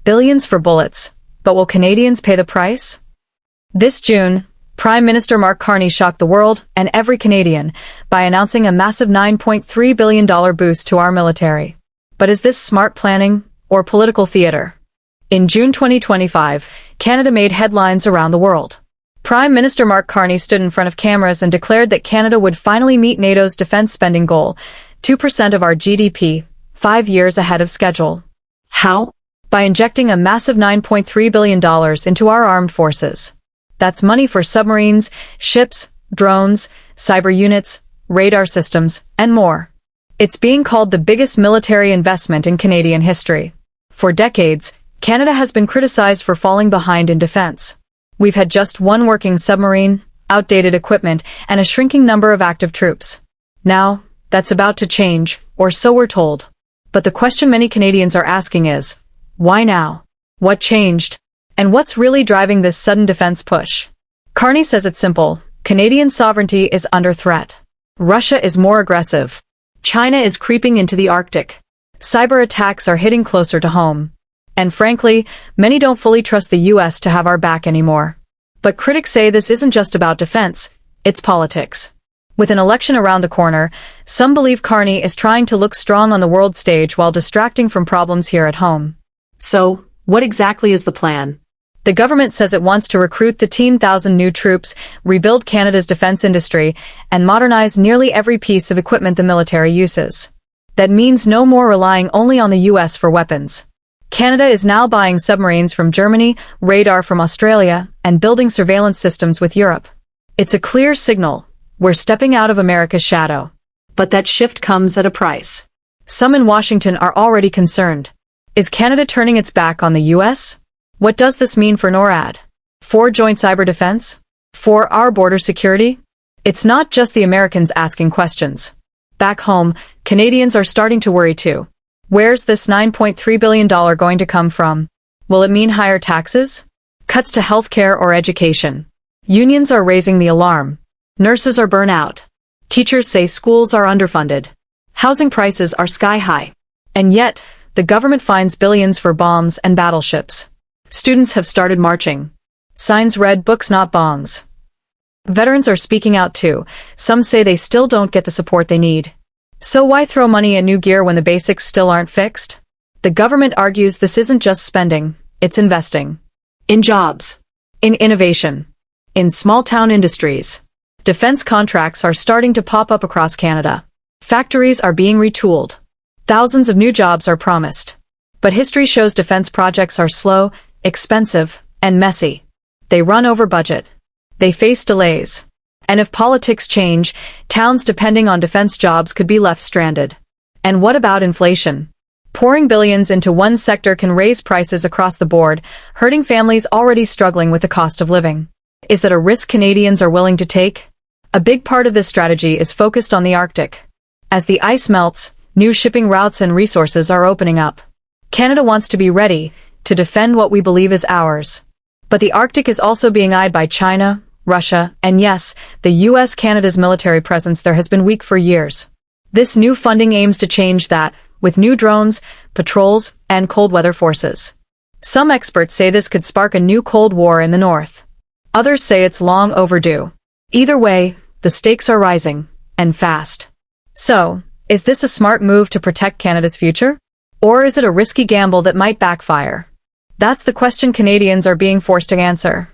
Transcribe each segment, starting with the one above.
Billions for bullets. But will Canadians pay the price? This June, Prime Minister Mark Carney shocked the world and every Canadian by announcing a massive $9.3 billion boost to our military. But is this smart planning or political theater? In June 2025, Canada made headlines around the world. Prime Minister Mark Carney stood in front of cameras and declared that Canada would finally meet NATO's defense spending goal, 2% of our GDP, 5 years ahead of schedule. How? By injecting a massive $9.3 billion into our armed forces. That's money for submarines, ships, drones, cyber units, radar systems, and more. It's being called the biggest military investment in Canadian history. For decades, Canada has been criticized for falling behind in defense. We've had just one working submarine, outdated equipment, and a shrinking number of active troops. Now, that's about to change, or so we're told. But the question many Canadians are asking is, why now? What changed? And what's really driving this sudden defense push? Carney says it's simple. Canadian sovereignty is under threat. Russia is more aggressive. China is creeping into the Arctic. Cyber attacks are hitting closer to home. And frankly, many don't fully trust the US to have our back anymore. But critics say this isn't just about defense, it's politics. With an election around the corner, some believe Carney is trying to look strong on the world stage while distracting from problems here at home. So, what exactly is the plan? The government says it wants to recruit the 10,000 new troops, rebuild Canada's defense industry, and modernize nearly every piece of equipment the military uses. That means no more relying only on the US for weapons. Canada is now buying submarines from Germany, radar from Australia, and building surveillance systems with Europe. It's a clear signal. We're stepping out of America's shadow. But that shift comes at a price. Some in Washington are already concerned. Is Canada turning its back on the US? What does this mean for NORAD? For joint cyber defense? For our border security? It's not just the Americans asking questions. Back home, Canadians are starting to worry too. Where's this $9.3 billion going to come from? Will it mean higher taxes? Cuts to healthcare or education? Unions are raising the alarm. Nurses are burnt out. Teachers say schools are underfunded. Housing prices are sky high. And yet, the government finds billions for bombs and battleships. Students have started marching. Signs read "Books not bongs." Veterans are speaking out too. Some say they still don't get the support they need. So why throw money at new gear when the basics still aren't fixed? The government argues this isn't just spending, it's investing. In jobs. In innovation. In small-town industries. Defense contracts are starting to pop up across Canada. Factories are being retooled. Thousands of new jobs are promised. But history shows defense projects are slow, expensive, and messy. They run over budget. They face delays. And if politics change, towns depending on defense jobs could be left stranded. And what about inflation? Pouring billions into one sector can raise prices across the board, hurting families already struggling with the cost of living. Is that a risk Canadians are willing to take? A big part of this strategy is focused on the Arctic. As the ice melts, new shipping routes and resources are opening up. Canada wants to be ready to defend what we believe is ours. But the Arctic is also being eyed by China, Russia, and yes, the US. Canada's military presence there has been weak for years. This new funding aims to change that, with new drones, patrols, and cold weather forces. Some experts say this could spark a new Cold War in the North. Others say it's long overdue. Either way, the stakes are rising, and fast. So, is this a smart move to protect Canada's future? Or is it a risky gamble that might backfire? That's the question Canadians are being forced to answer.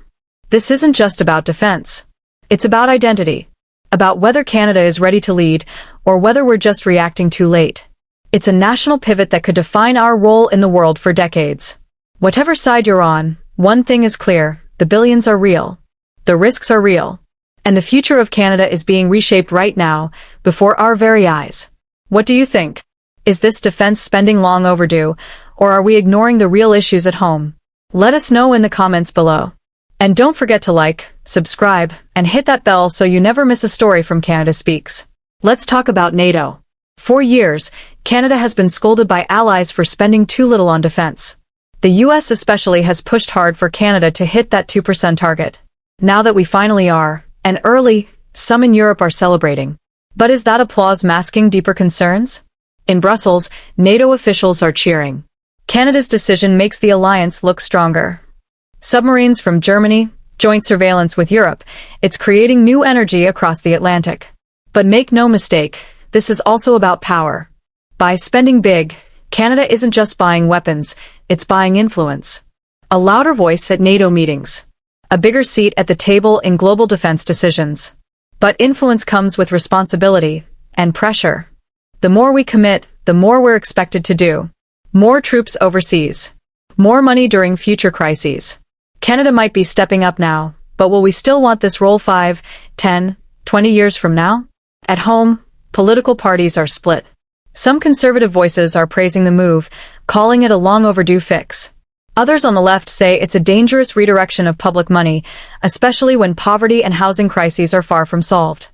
This isn't just about defense. It's about identity. About whether Canada is ready to lead, or whether we're just reacting too late. It's a national pivot that could define our role in the world for decades. Whatever side you're on, one thing is clear, the billions are real. The risks are real. And the future of Canada is being reshaped right now, before our very eyes. What do you think? Is this defense spending long overdue, or are we ignoring the real issues at home? Let us know in the comments below. And don't forget to like, subscribe, and hit that bell so you never miss a story from Canada Speaks. Let's talk about NATO. For years, Canada has been scolded by allies for spending too little on defense. The US especially has pushed hard for Canada to hit that 2% target. Now that we finally are, and early, some in Europe are celebrating. But is that applause masking deeper concerns? In Brussels, NATO officials are cheering. Canada's decision makes the alliance look stronger. Submarines from Germany, joint surveillance with Europe, it's creating new energy across the Atlantic. But make no mistake, this is also about power. By spending big, Canada isn't just buying weapons, it's buying influence. A louder voice at NATO meetings. A bigger seat at the table in global defense decisions. But influence comes with responsibility and pressure. The more we commit, the more we're expected to do. More troops overseas. More money during future crises. Canada might be stepping up now, but will we still want this role 5, 10, 20 years from now? At home, political parties are split. Some conservative voices are praising the move, calling it a long overdue fix. Others on the left say it's a dangerous redirection of public money, especially when poverty and housing crises are far from solved.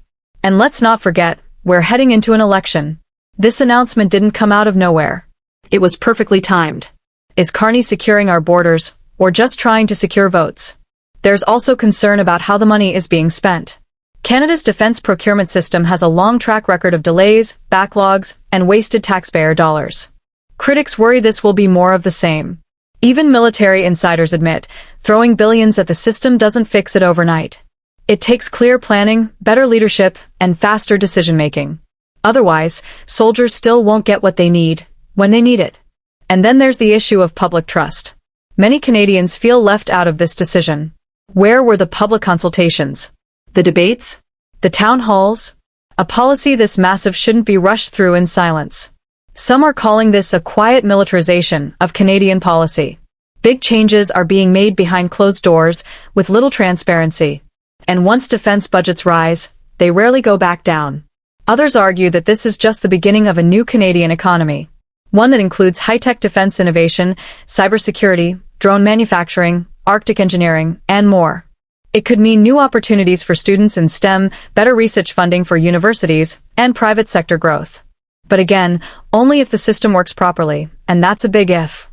And let's not forget, we're heading into an election. This announcement didn't come out of nowhere. It was perfectly timed. Is Carney securing our borders, or just trying to secure votes? There's also concern about how the money is being spent. Canada's defense procurement system has a long track record of delays, backlogs, and wasted taxpayer dollars. Critics worry this will be more of the same. Even military insiders admit, throwing billions at the system doesn't fix it overnight. It takes clear planning, better leadership, and faster decision-making. Otherwise, soldiers still won't get what they need, when they need it. And then there's the issue of public trust. Many Canadians feel left out of this decision. Where were the public consultations? The debates? The town halls? A policy this massive shouldn't be rushed through in silence. Some are calling this a quiet militarization of Canadian policy. Big changes are being made behind closed doors, with little transparency. And once defense budgets rise, they rarely go back down. Others argue that this is just the beginning of a new Canadian economy. One that includes high-tech defense innovation, cybersecurity, drone manufacturing, Arctic engineering, and more. It could mean new opportunities for students in STEM, better research funding for universities, and private sector growth. But again, only if the system works properly, and that's a big if.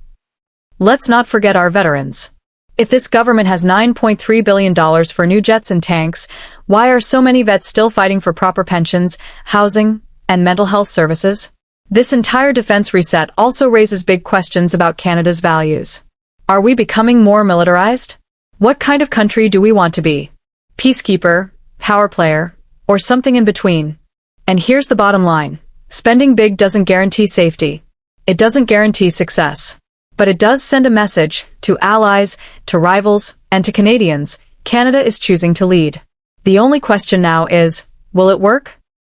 Let's not forget our veterans. If this government has $9.3 billion for new jets and tanks, why are so many vets still fighting for proper pensions, housing, and mental health services? This entire defense reset also raises big questions about Canada's values. Are we becoming more militarized? What kind of country do we want to be? Peacekeeper, power player, or something in between? And here's the bottom line. Spending big doesn't guarantee safety. It doesn't guarantee success. But it does send a message to allies, to rivals, and to Canadians. Canada is choosing to lead. The only question now is, will it work?